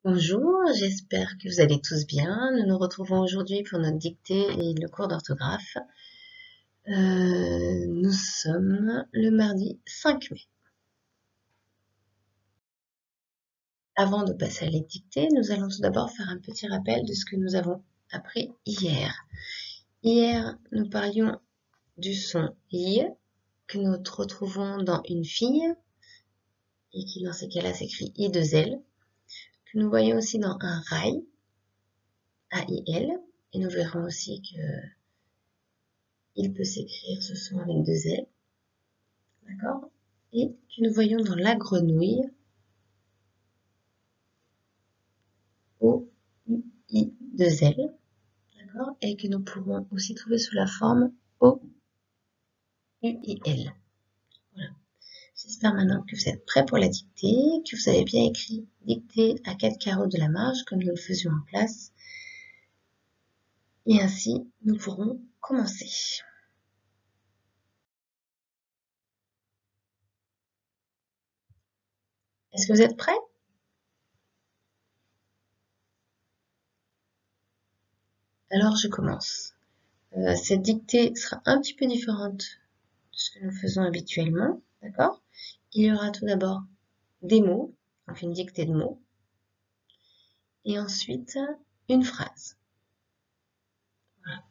Bonjour, j'espère que vous allez tous bien. Nous nous retrouvons aujourd'hui pour notre dictée et le cours d'orthographe. Nous sommes le mardi 5 mai. Avant de passer à la dictée, nous allons tout d'abord faire un petit rappel de ce que nous avons appris hier. Hier, nous parlions du son I que nous retrouvons dans une fille et qui dans ces cas-là s'écrit I2L, que nous voyons aussi dans un rail, AIL, et nous verrons aussi que il peut s'écrire ce son avec deux L, d'accord? Et que nous voyons dans la grenouille, O-U-I-2-L, d'accord? Et que nous pourrons aussi trouver sous la forme O-U-I-L. Voilà. J'espère maintenant que vous êtes prêts pour la dictée, que vous avez bien écrit dictée à 4 carreaux de la marge, comme nous le faisions en classe. Et ainsi, nous pourrons commencer. Est-ce que vous êtes prêts? Alors, je commence. Cette dictée sera un petit peu différente de ce que nous faisons habituellement, d'accord? Il y aura tout d'abord des mots, donc une dictée de mots, et ensuite une phrase. Voilà.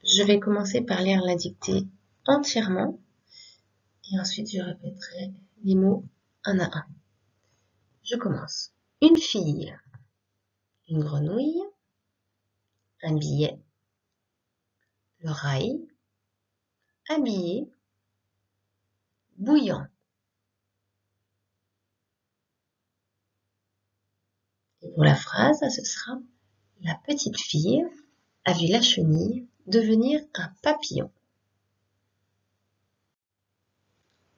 Je vais commencer par lire la dictée entièrement, et ensuite je répéterai les mots un à un. Je commence. Une fille, une grenouille, un billet, le rail, habillé, bouillant. Et pour la phrase, ce sera la petite fille a vu la chenille devenir un papillon.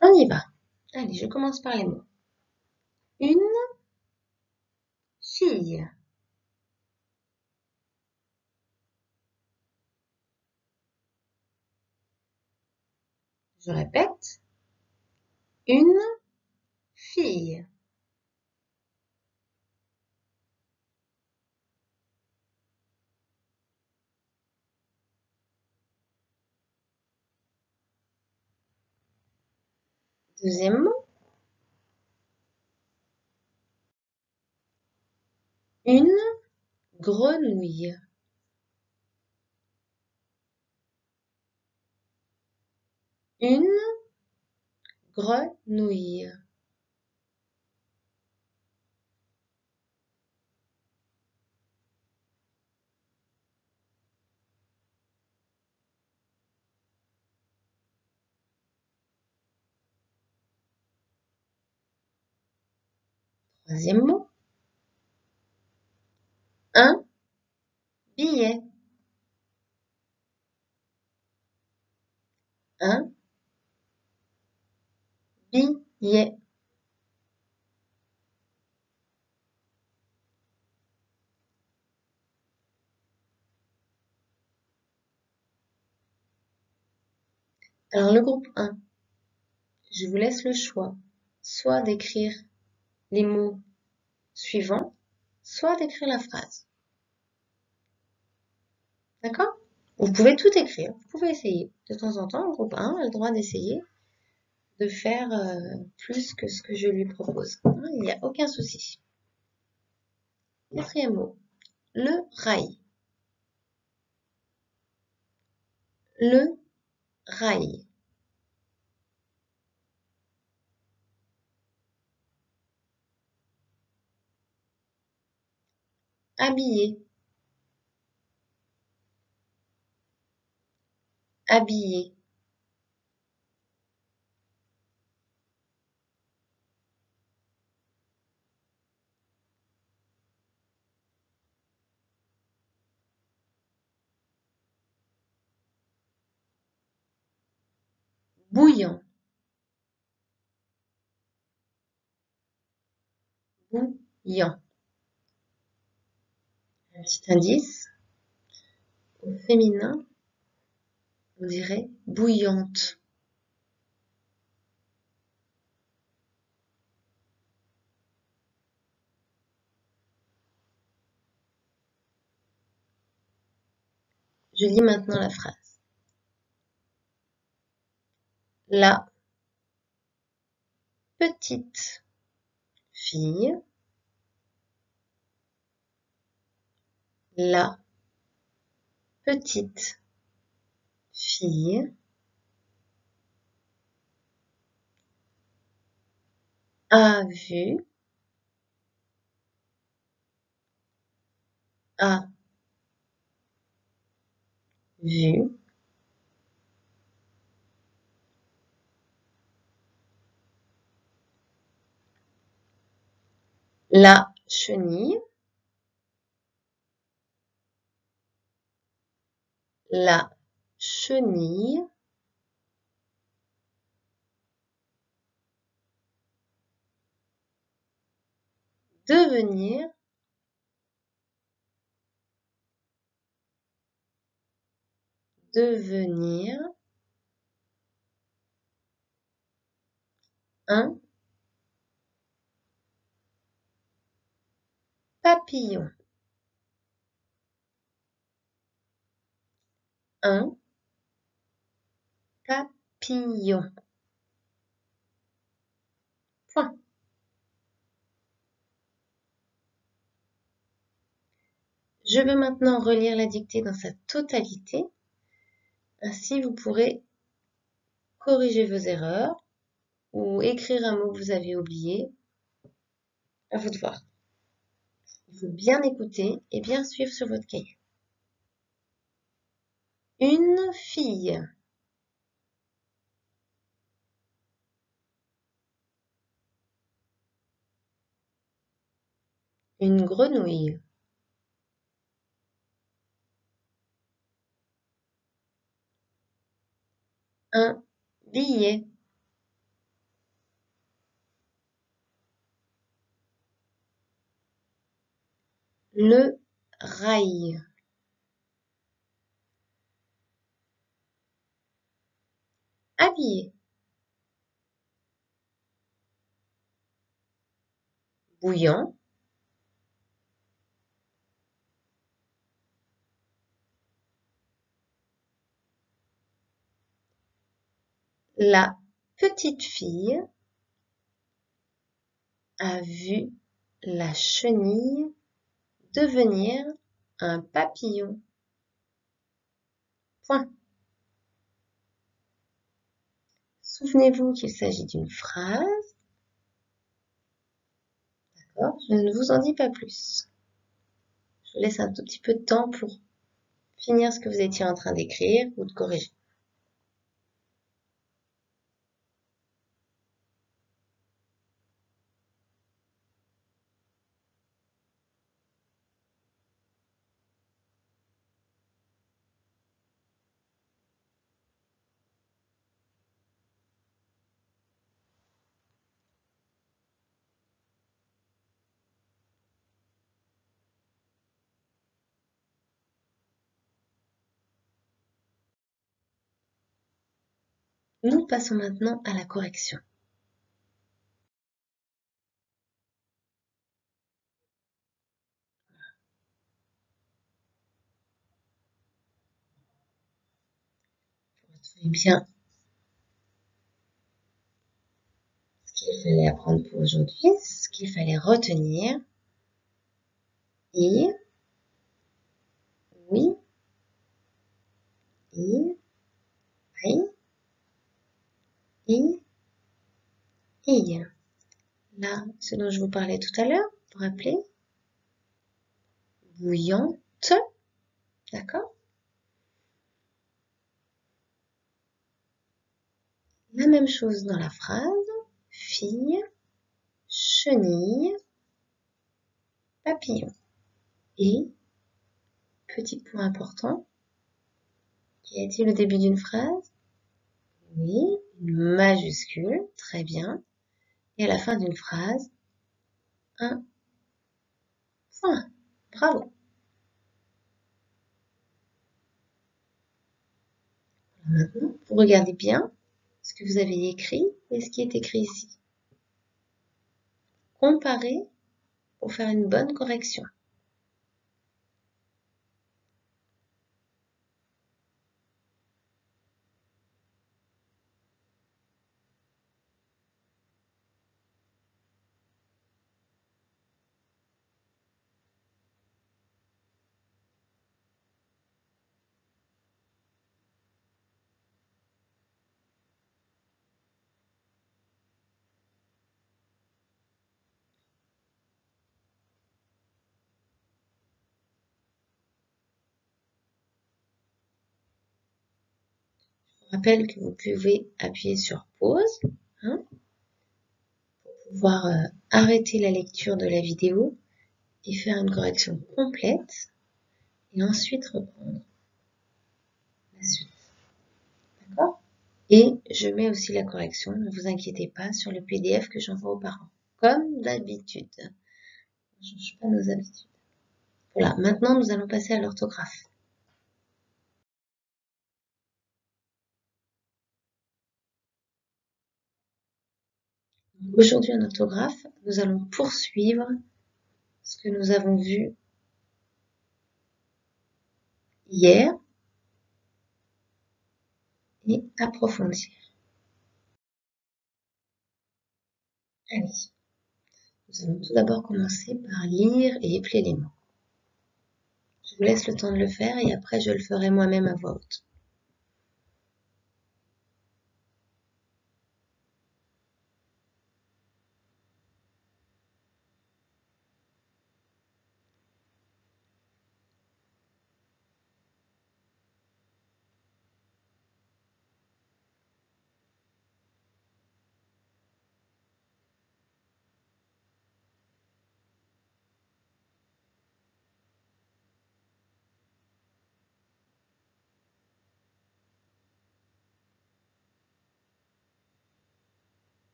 On y va. Allez, je commence par les mots. Une fille. Je répète. Une fille. Deuxième mot. Une grenouille. Une grenouille. Troisième mot. Un billet. Un billet. Alors le groupe 1, je vous laisse le choix, soit d'écrire les mots suivants, soit d'écrire la phrase. D'accord? Vous pouvez tout écrire, vous pouvez essayer. De temps en temps, le groupe 1 a le droit d'essayer de faire plus que ce que je lui propose. Il n'y a aucun souci. Quatrième mot, le rail. Le rail. Habillé. Habillé. Bouillant. Bouillant. Un petit indice. Au féminin, on dirait bouillante. Je lis maintenant la phrase. La petite fille, la petite fille a vu la chenille, la chenille devenir un papillon, un papillon. Point. Je veux maintenant relire la dictée dans sa totalité. Ainsi, vous pourrez corriger vos erreurs ou écrire un mot que vous avez oublié. À vous de voir. Il faut bien écouter et bien suivre sur votre cahier. Une fille. Une grenouille. Un billet. Le rail. Habillé. Bouillant. La petite fille a vu la chenille devenir un papillon. Point. Souvenez-vous qu'il s'agit d'une phrase. D'accord? Je ne vous en dis pas plus. Je vous laisse un tout petit peu de temps pour finir ce que vous étiez en train d'écrire ou de corriger. Nous passons maintenant à la correction. Retenez bien ce qu'il fallait apprendre pour aujourd'hui, ce qu'il fallait retenir. I, oui, I, I, I. Là, ce dont je vous parlais tout à l'heure, vous vous rappelez? Bouillante, d'accord? La même chose dans la phrase, fille, chenille, papillon. Et, petit point important, y a-t-il au début d'une phrase? Oui, une majuscule, très bien. Et à la fin d'une phrase, un point. Bravo. Maintenant, vous regardez bien ce que vous avez écrit et ce qui est écrit ici. Comparez pour faire une bonne correction. rappelle que vous pouvez appuyer sur pause hein, pour pouvoir arrêter la lecture de la vidéo et faire une correction complète et ensuite reprendre la suite. D'accord? Et je mets aussi la correction, ne vous inquiétez pas, sur le PDF que j'envoie aux parents. Comme d'habitude. On ne change pas nos habitudes. Voilà, maintenant nous allons passer à l'orthographe. Aujourd'hui en orthographe, nous allons poursuivre ce que nous avons vu hier et approfondir. Allez, nous allons tout d'abord commencer par lire et épeler les mots. Je vous laisse le temps de le faire et après je le ferai moi-même à voix haute.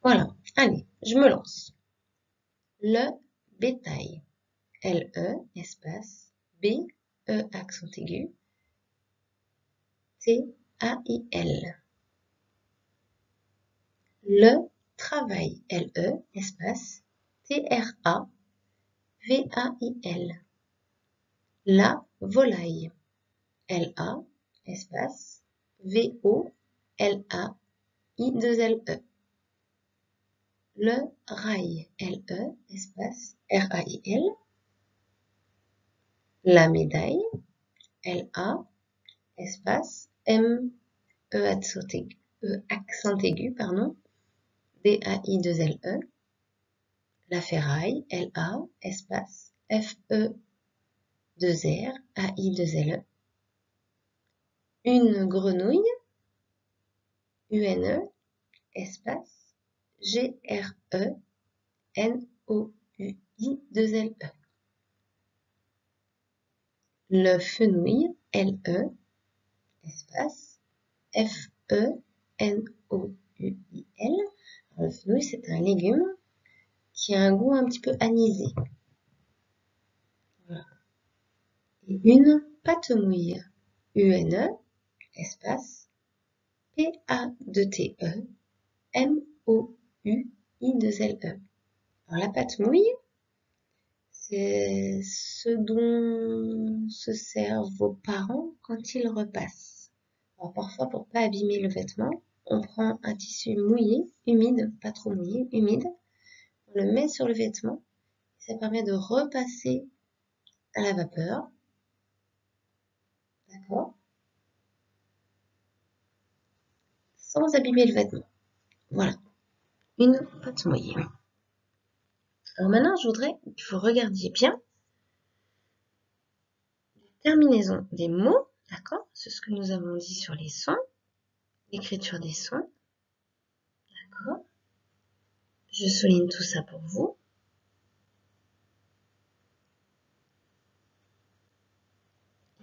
Voilà, allez, je me lance. Le bétail. L-E, espace, B-E, accent aigu, T-A-I-L. Le travail. L-E, espace, T-R-A-V-A-I-L. La volaille. L-A, espace, V-O-L-A-I-2-L-E. Le rail. L-E, espace, R-A-I-L. La médaille. L-A, espace, M-E, accent aigu, pardon, D-A-I-2-L-E. La ferraille, L-A, espace, F-E-2-R-A-I-2-L-E. Une grenouille, U-N-E, espace, G-R-E-N-O-U-I-2-L-E. Le fenouil, L-E, espace, F-E-N-O-U-I-L. Le fenouil, c'est un légume qui a un goût un petit peu anisé. Voilà. Et une pâte mouille, U-N-E, espace, P-A-2-T-E, M-O-U-I-2-L-E. Alors la pâte mouille, c'est ce dont se servent vos parents quand ils repassent. Alors parfois, pour pas abîmer le vêtement, on prend un tissu mouillé, humide, pas trop mouillé, humide, on le met sur le vêtement, ça permet de repasser à la vapeur, d'accord, sans abîmer le vêtement. Voilà, une pâte mouillée. Alors maintenant, je voudrais que vous regardiez bien la terminaison des mots, d'accord, c'est ce que nous avons dit sur les sons, l'écriture des sons, d'accord. Je souligne tout ça pour vous.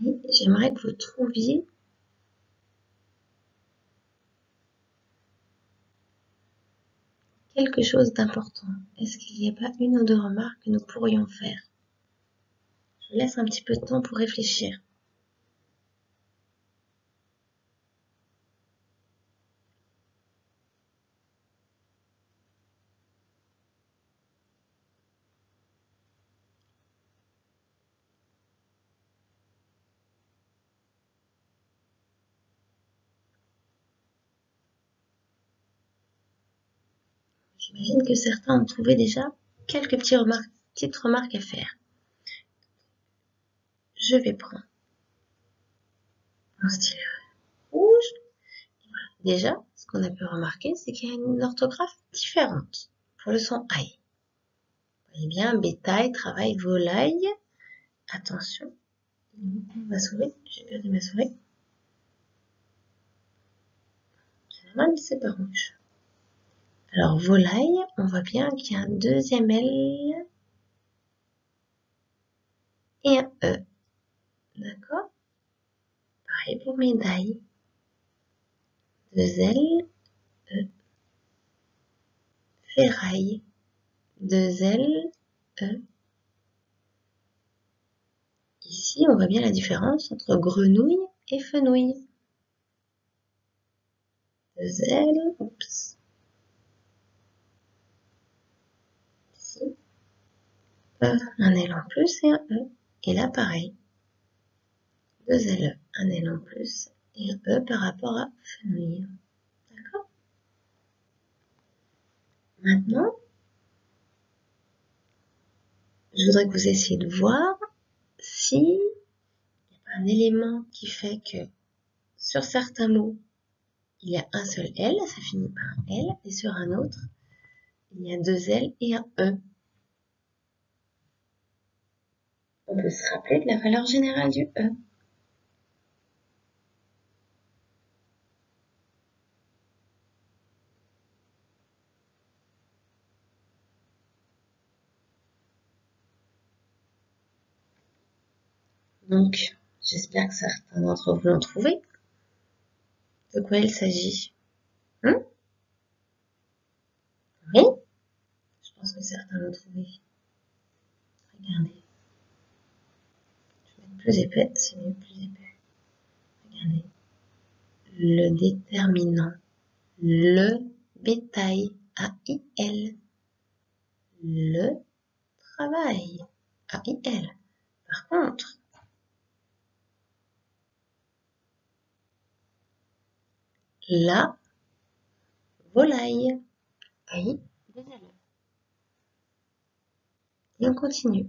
Et j'aimerais que vous trouviez quelque chose d'important. Est-ce qu'il n'y a pas une ou deux remarques que nous pourrions faire? Je vous laisse un petit peu de temps pour réfléchir. J'imagine que certains ont trouvé déjà quelques petites remarques à faire. Je vais prendre mon stylo rouge. Déjà, ce qu'on a pu remarquer, c'est qu'il y a une orthographe différente pour le son aïe. Vous voyez bien, bétail, travail, volaille. Attention, ma souris, j'ai perdu ma souris. C'est normal, c'est pas rouge. Alors, volaille, on voit bien qu'il y a un deuxième L et un E. D'accord? Pareil pour médaille. Deux L, E. Ferraille. Deux L, E. Ici, on voit bien la différence entre grenouille et fenouil. Deux L, oups. Ici, E, un L en plus et un E. Et là, pareil. Deux L, un L en plus et un E par rapport à fenouil. D'accord? Maintenant, je voudrais que vous essayiez de voir si il y a un élément qui fait que sur certains mots, il y a un seul L, ça finit par un L, et sur un autre, il y a deux L et un E. On peut se rappeler de la valeur générale du E. Donc, j'espère que certains d'entre vous l'ont trouvé. De quoi il s'agit? Oui, je pense que certains l'ont trouvé. Regardez. Je vais mettre plus épais, c'est mieux, plus épais. Regardez. Le déterminant. Le bétail. A-I-L. Le travail. A-I-L. Par contre, la volaille. I, et on continue.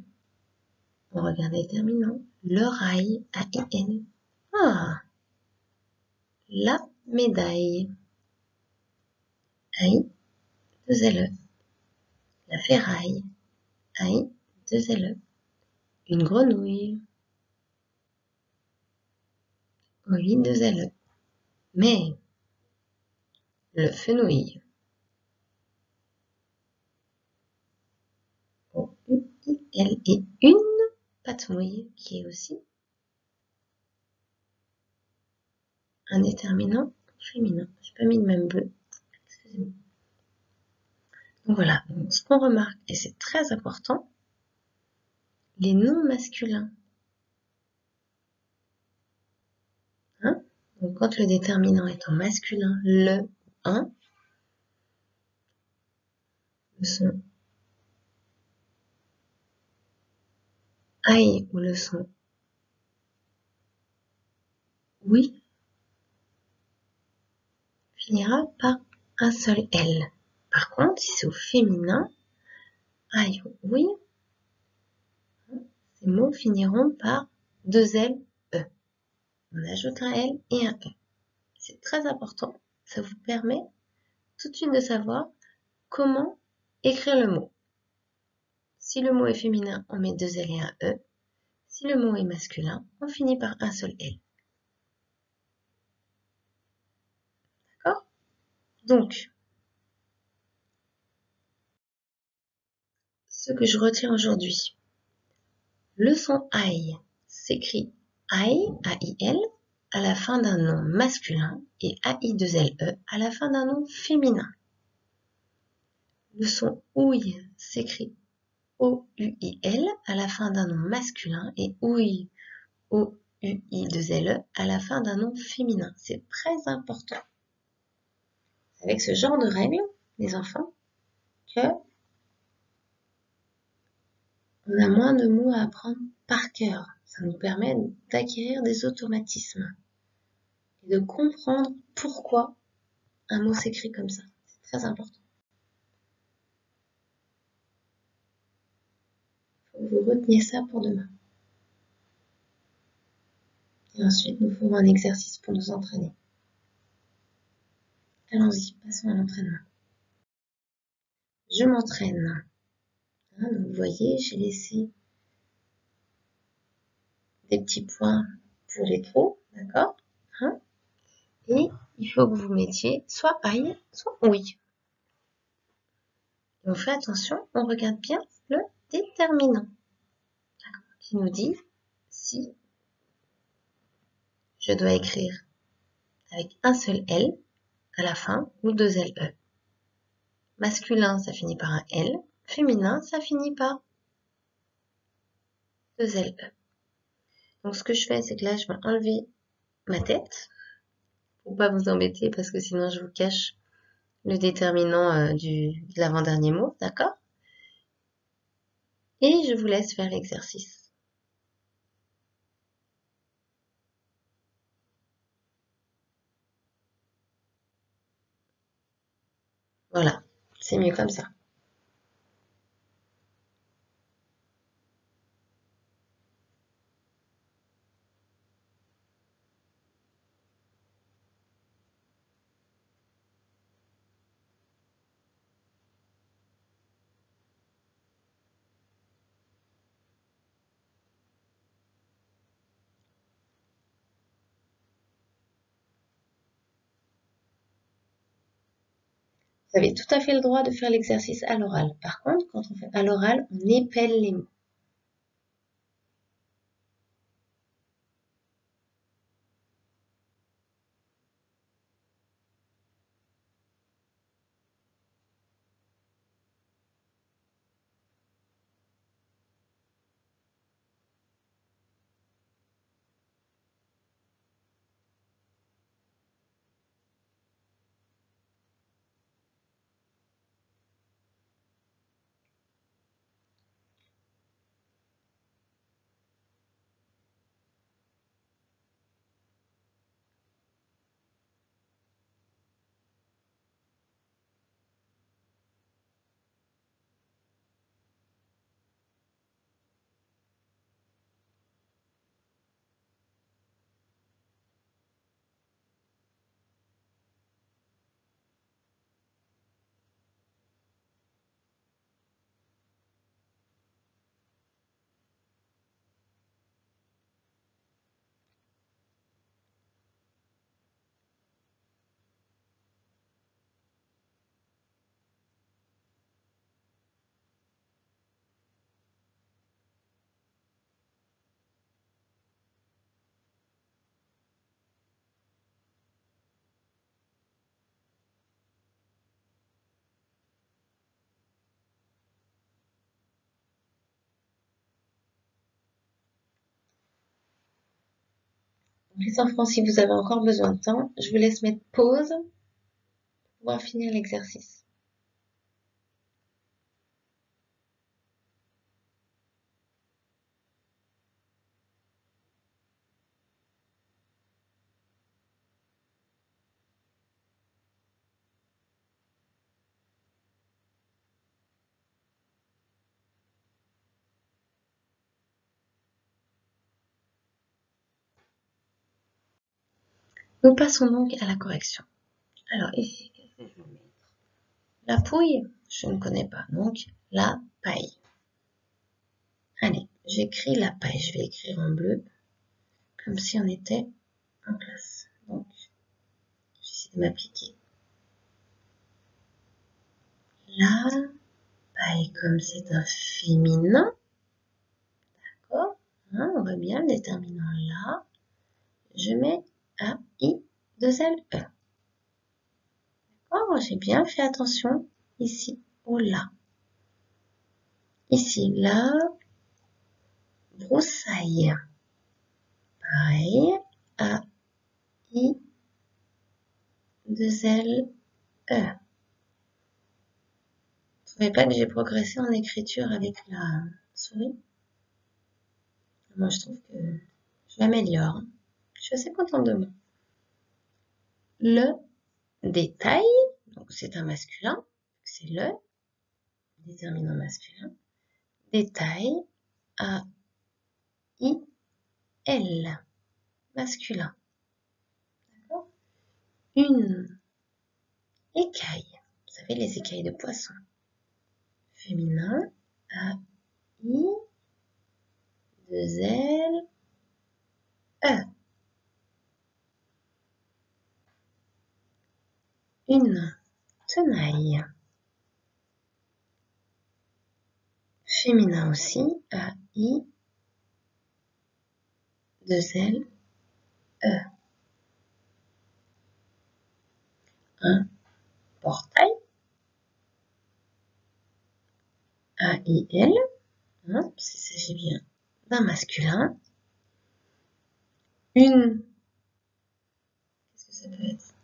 On regarde les terminants. Le rail, A-I-N. Ah, la médaille. I, deux L-E. La ferraille. I, deux L-E. Une grenouille. Oui, deux L-E. Mais, le fenouil. O-U-I-L. Et une patmouille qui est aussi un déterminant féminin. Je n'ai pas mis le même bleu. Excusez-moi. Donc voilà, donc, ce qu'on remarque, et c'est très important, les noms masculins. Hein? Donc quand le déterminant est en masculin, le, un, le son aïe ou le son oui finira par un seul L. Par contre, si c'est au féminin, aïe ou oui, ces mots finiront par deux L, E. On ajoute un L et un E. C'est très important. Ça vous permet tout de suite de savoir comment écrire le mot. Si le mot est féminin, on met deux L et un E. Si le mot est masculin, on finit par un seul L. D'accord? Donc, ce que je retiens aujourd'hui, le son aïe s'écrit aïe, A-I-L, à la fin d'un nom masculin et A-I-2-L-E à la fin d'un nom féminin. Le son ouille s'écrit O-U-I-L à la fin d'un nom masculin et ouille, O-U-I-2-L-E à la fin d'un nom féminin. C'est très important. Avec ce genre de règles, les enfants, que on a moins de mots à apprendre par cœur. Ça nous permet d'acquérir des automatismes et de comprendre pourquoi un mot s'écrit comme ça. C'est très important. vous reteniez ça pour demain. Et ensuite, nous ferons un exercice pour nous entraîner. Allons-y, passons à l'entraînement. Je m'entraîne. Donc, vous voyez, j'ai laissé des petits points pour les trous, d'accord? Et il faut que vous mettiez soit aïe, soit oui. Et on fait attention, on regarde bien le déterminant, qui nous dit si je dois écrire avec un seul L à la fin ou deux LE. Masculin, ça finit par un L. Féminin, ça finit par deux LE. Donc ce que je fais, c'est que là, je vais enlever ma tête pour pas vous embêter parce que sinon je vous cache le déterminant de l'avant-dernier mot, d'accord? Et je vous laisse faire l'exercice. Voilà, c'est mieux comme ça. Vous avez tout à fait le droit de faire l'exercice à l'oral. Par contre, quand on fait à l'oral, on épelle les mots. Les enfants, si vous avez encore besoin de temps, je vous laisse mettre pause pour pouvoir finir l'exercice. Nous passons donc à la correction. Alors ici, qu'est-ce que je vais mettre? La pouille, je ne connais pas, donc la paille. Allez, j'écris la paille, je vais écrire en bleu, comme si on était en classe. Donc, j'essaie de m'appliquer. La paille, comme c'est un féminin, d'accord, hein, on voit bien le déterminant là. Je mets A-I-2-L-E. D'accord, j'ai bien fait attention ici au là. Ici, la broussaille. Pareil, A-I-2-L-E. Vous trouvez pas que j'ai progressé en écriture avec la souris? Moi, je trouve que je m'améliore. Je suis assez contente de moi. Le détail, donc c'est un masculin, c'est le déterminant masculin. Détail, A-I-L, masculin. D'accord? Une écaille, vous savez, les écailles de poisson. Féminin, A-I-2-L-E. Une tenaille. Féminin aussi, A-I-2-L-E. Un portail, A-I-L, hein, parce qu'il s'agit bien d'un masculin. Une, qu'est-ce que ça peut être?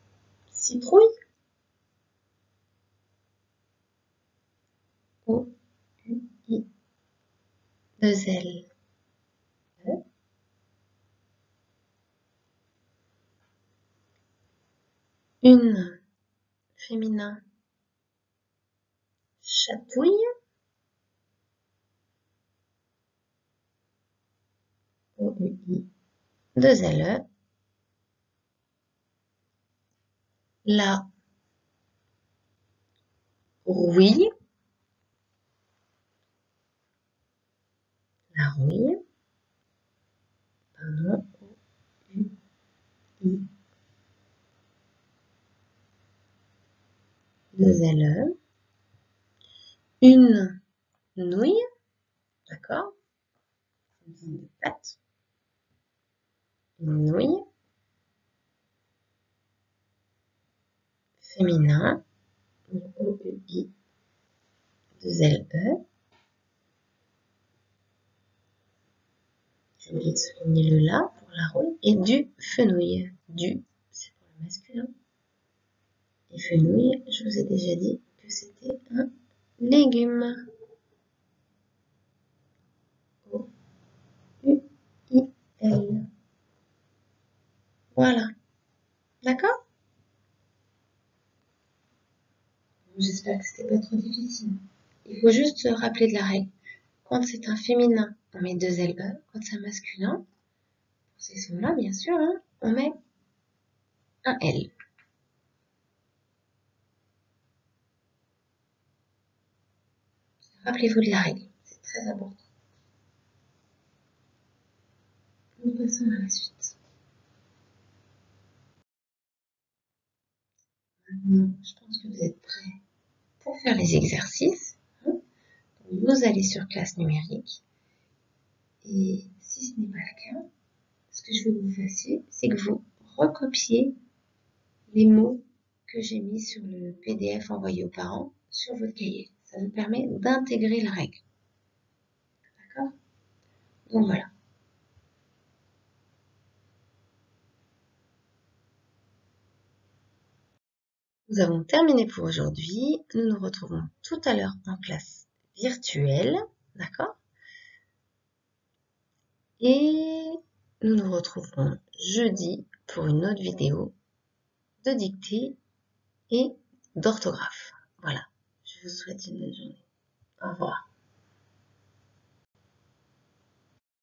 Citrouille, O-U-I-2-L-E. Une, féminin, chatouille, O-U-I-2-L-E. La rouille, la rouille, pardon, O-U-I-2-L-E. Une nouille, d'accord, une pâte, une nouille, féminin, O-U-I-2-L-E. J'ai oublié de souligner le la pour la rouille. Et du fenouil. Du, c'est pour le masculin. Et fenouil, je vous ai déjà dit que c'était un légume. O-U-I-L. Voilà. D'accord? J'espère que c'était pas trop difficile. Il faut juste se rappeler de la règle. Quand c'est un féminin, on met 2 LE. Quand c'est un masculin, pour ces sons-là, bien sûr, hein, on met un L. Rappelez-vous de la règle. C'est très important. Nous passons à la suite. Maintenant, je pense que vous êtes prêts pour faire les exercices. Vous allez sur classe numérique. Et si ce n'est pas le cas, ce que je veux que vous fassiez, c'est que vous recopiez les mots que j'ai mis sur le PDF envoyé aux parents sur votre cahier. Ça vous permet d'intégrer la règle. D'accord? Donc voilà. Nous avons terminé pour aujourd'hui. Nous nous retrouvons tout à l'heure en classe virtuelle. D'accord? Et nous nous retrouverons jeudi pour une autre vidéo de dictée et d'orthographe. Voilà. Je vous souhaite une bonne journée. Au revoir.